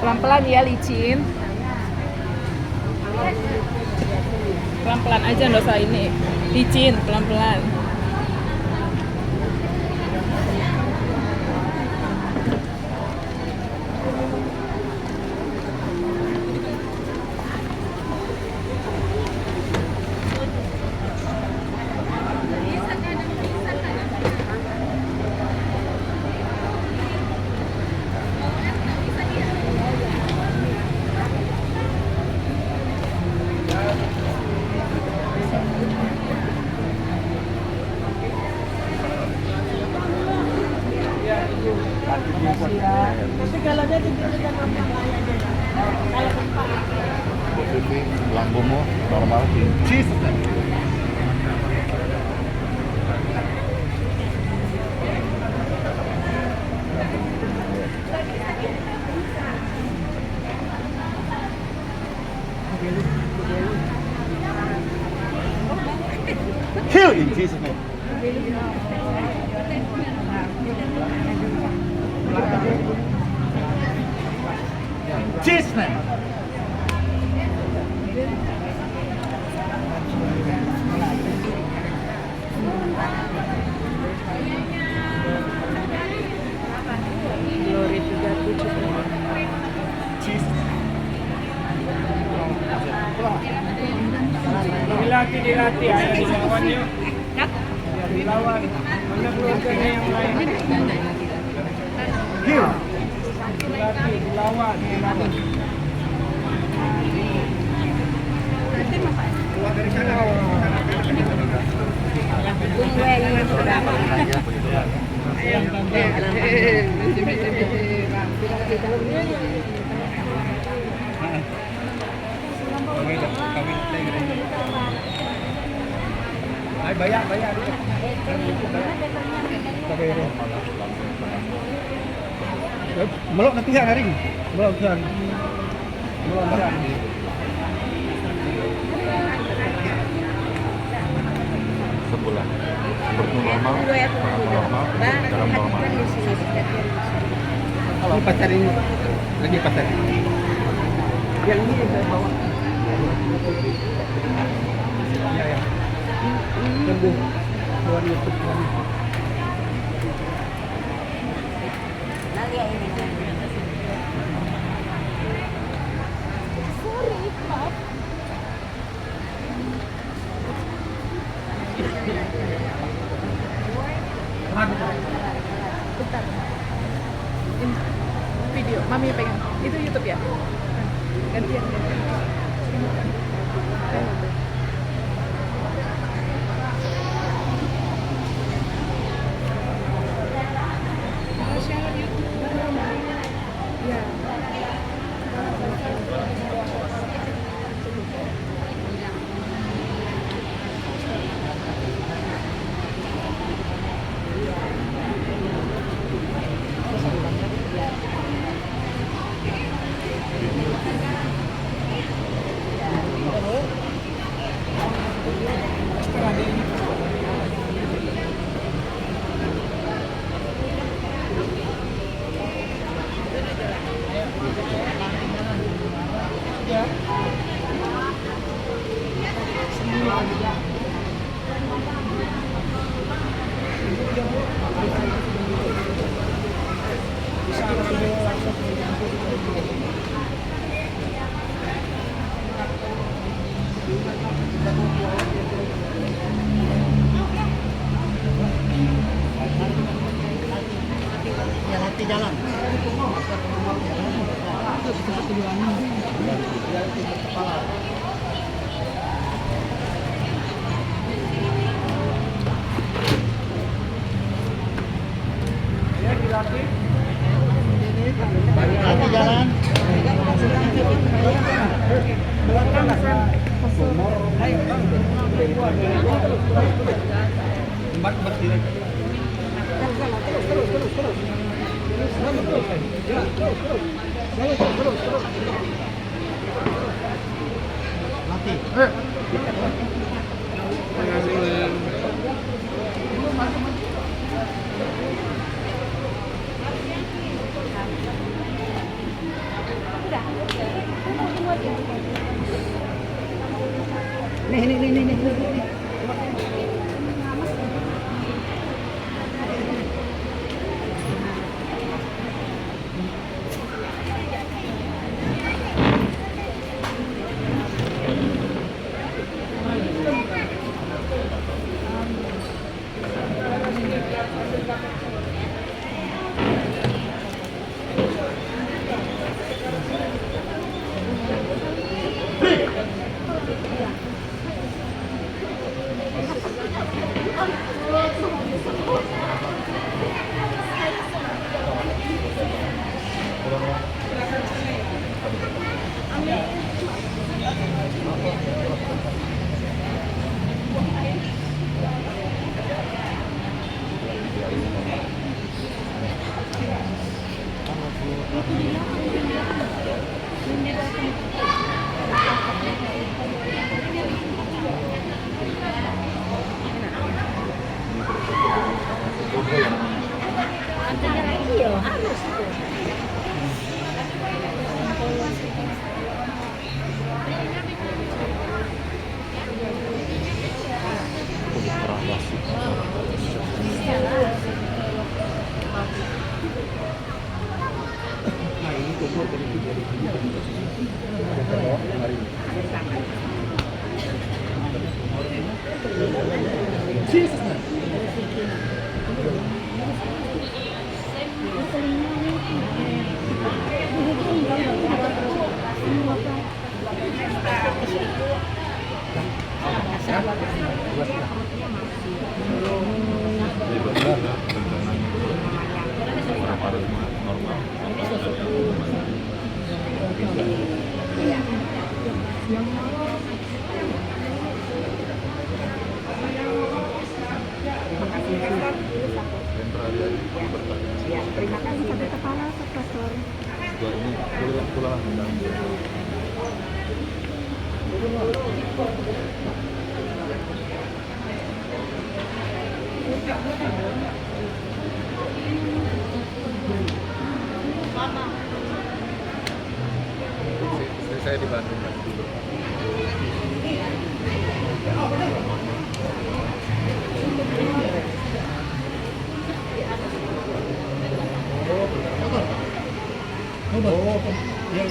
Pelan-pelan ya, licin. Pelan-pelan aja dosa ini. Licin, pelan-pelan. Posisi lambungmu normal di Jesus name. Kill in Jesus name. Jesus name. Glory to God, puji Tuhan. Dilatih ada dilawan yuk. Dilawan. Mana keluarganya yang lain? Kill. Dilatih, dilawan. Keluar dari sana. Ay, bayar. Melok nanti hari ini. Melok kan. Sebulan. Seperti normal. Normal. Dalam normal. Ini pacar ini. Lagi pacar. Yang ini saya bawa. Ya. Sembuh. Luar YouTube. Lagi ya ini. Bentar. Ini video, mami pegang. Itu YouTube ya? Gantian. Jadi benar ya, rencananya berapa rumah normal. Terima kasih sampai kepala Pastor. Juga ini pulang. Saya di Bandung dulu. Oh, yang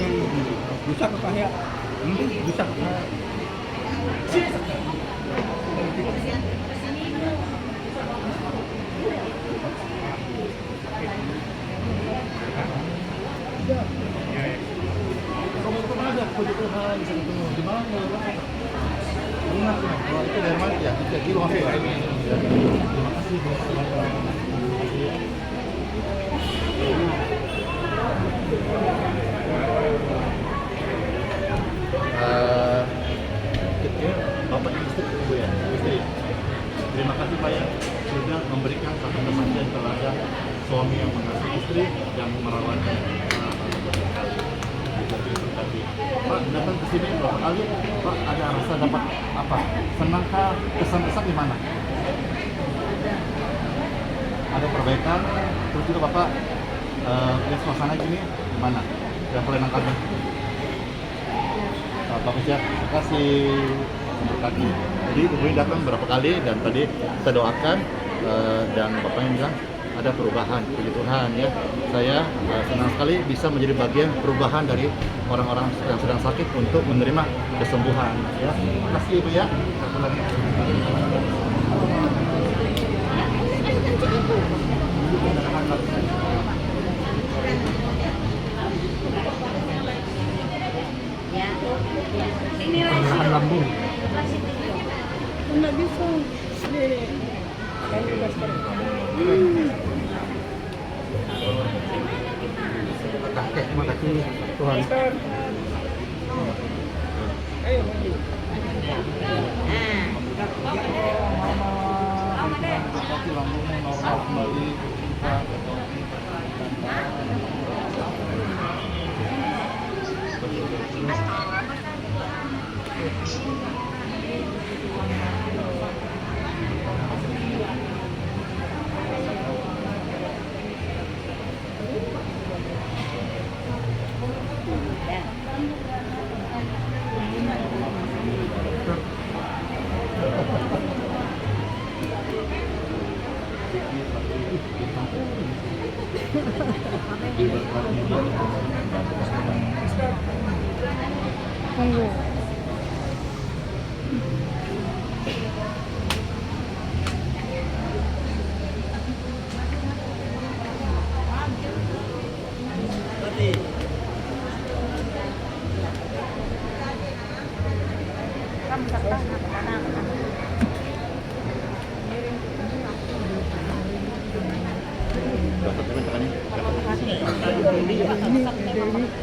bisa ke Kahya. Bisa. Kebutuhan bisa ketemu di mana? Kalau itu dari mana ya? Jadi waktu ini. Terima kasih. Bapak istri, ibu ya, istri. Terima kasih Pak ya sudah memberikan satu kesaksian teladan suami yang mengasihi istri yang merawatnya. Pak datang ke sini berapa kali? Pak ada rasa dapat apa? Senangkah? Kesan-kesan di mana? Ada perbaikan. Terus juga Bapak lihat suasana gini gimana? Dan pelayanan kami. Bapak ya, terima kasih. Berkati. Jadi ibu ini datang berapa kali dan tadi kita doakan dan bapaknya bilang ada perubahan, puji Tuhan ya. Saya senang sekali bisa menjadi bagian perubahan dari orang-orang yang sedang sakit untuk menerima kesembuhan ya. Terima kasih Ibu ya. Tahan lambung. Nggak bisa. Terima kasih Tuhan. Lambungnya normal kembali. Tunggu.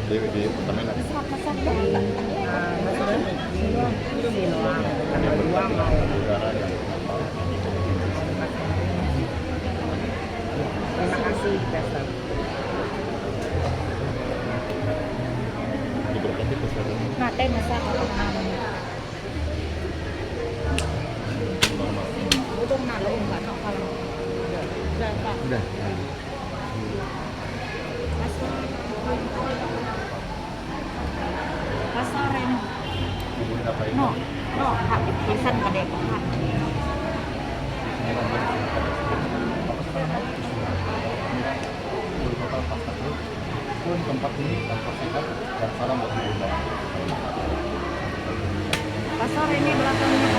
Dewi di Pertamina. Terima kasih, Pastor. Diberkati kesehatan. Nate masa kalau udah nalu enggak no kalau Udah. pasar ini Ibu ngapain? no hak pisan pada hak Pun tempat ini tempat sehat dan salam buat ibu. pasar ini belakangnya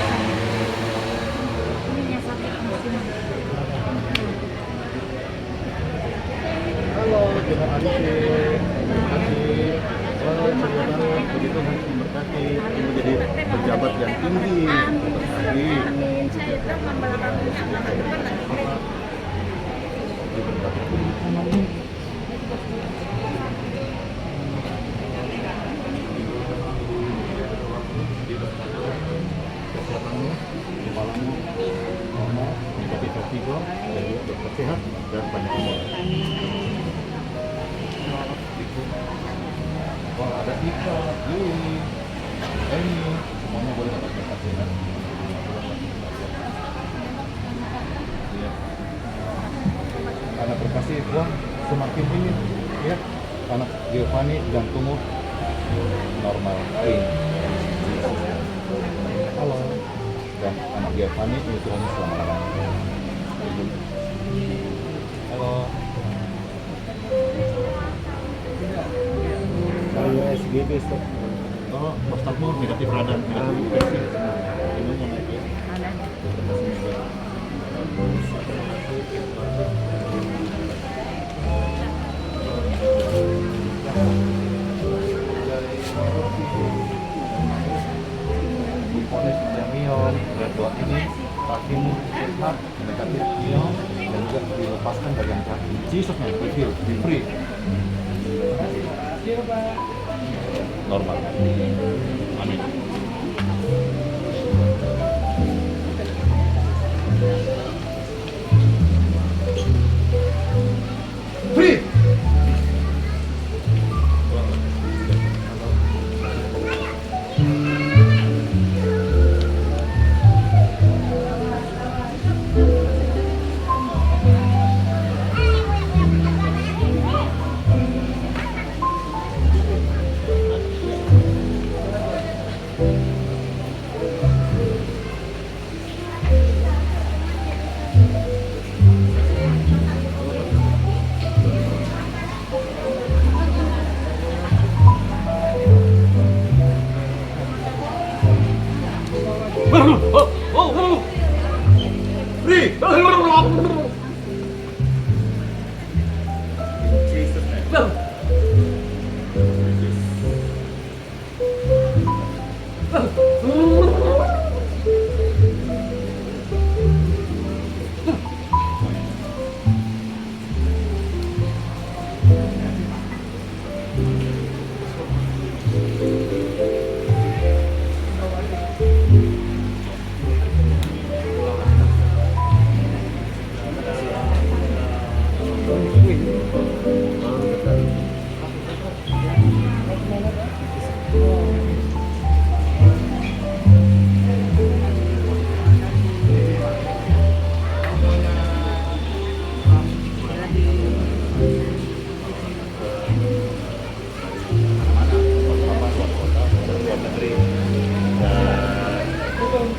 ini sakit Terima kasih. Oh, ceria banget. Begitu Tuhan memberkati. Ibu jadi pejabat yang tinggi. Terima kesehatanmu, kepalamu, ngomong, mengikuti vertigo, dan juga dokter sehat dan banyak umur. Oh, ada Ika, Yuli, Emi, semuanya boleh dapat berkat sehat. Ya. Karena berkasih Tuhan semakin ini, ya, anak Giovanni dan tumbuh normal, clean. Halo, dan anak Giovanni ini Tuhan selama-lamanya. Halo. Saya SGB stop. Oh, prostatmu negatif radang, negatif infeksi. Ini mau naik ya? Diponis jamion, dan buat ini kakimu sehat, negatif ion, dan juga dilepaskan bagian kaki. Jesus name, be free. Normal. Amin. Free. Free. Jesus name.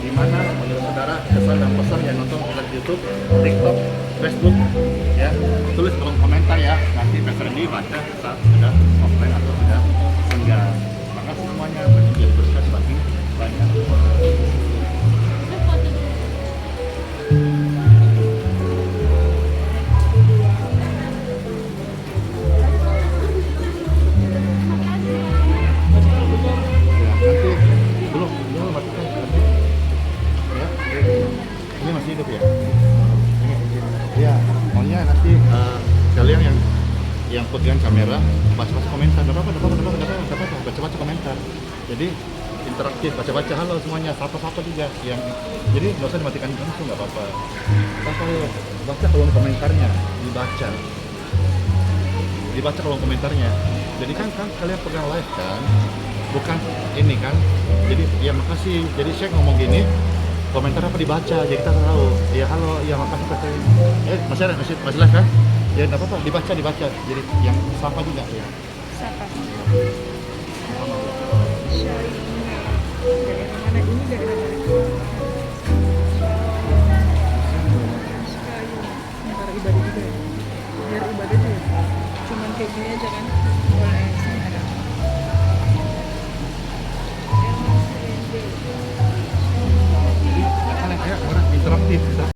Gimana menurut saudara kesan dan pesan yang nonton di YouTube, TikTok, Facebook, ya tulis kolom komentar ya, nanti Pastor Randy baca saat sudah offline atau sudah senggang. Terima kasih semuanya, menjadi berkat bagi banyak. Ini masih hidup ya? Ya, maunya nanti kalian yang pegang kamera baca-baca komentar, baca-baca komentar. Jadi interaktif, baca-baca halo semuanya, sapa-sapa juga yang jadi nggak usah dimatikan langsung, nggak apa-apa. Baca kolom komentarnya, dibaca kolom komentarnya. Jadi kan kalian pegang live kan, bukan ini kan. Jadi ya makasih. Jadi saya ngomong gini, komentar apa dibaca, jadi kita tahu. Ya halo, ya makasih Pak. Masih live kan? Ya nggak apa-apa, dibaca. Jadi yang sapa juga ya. Siapa?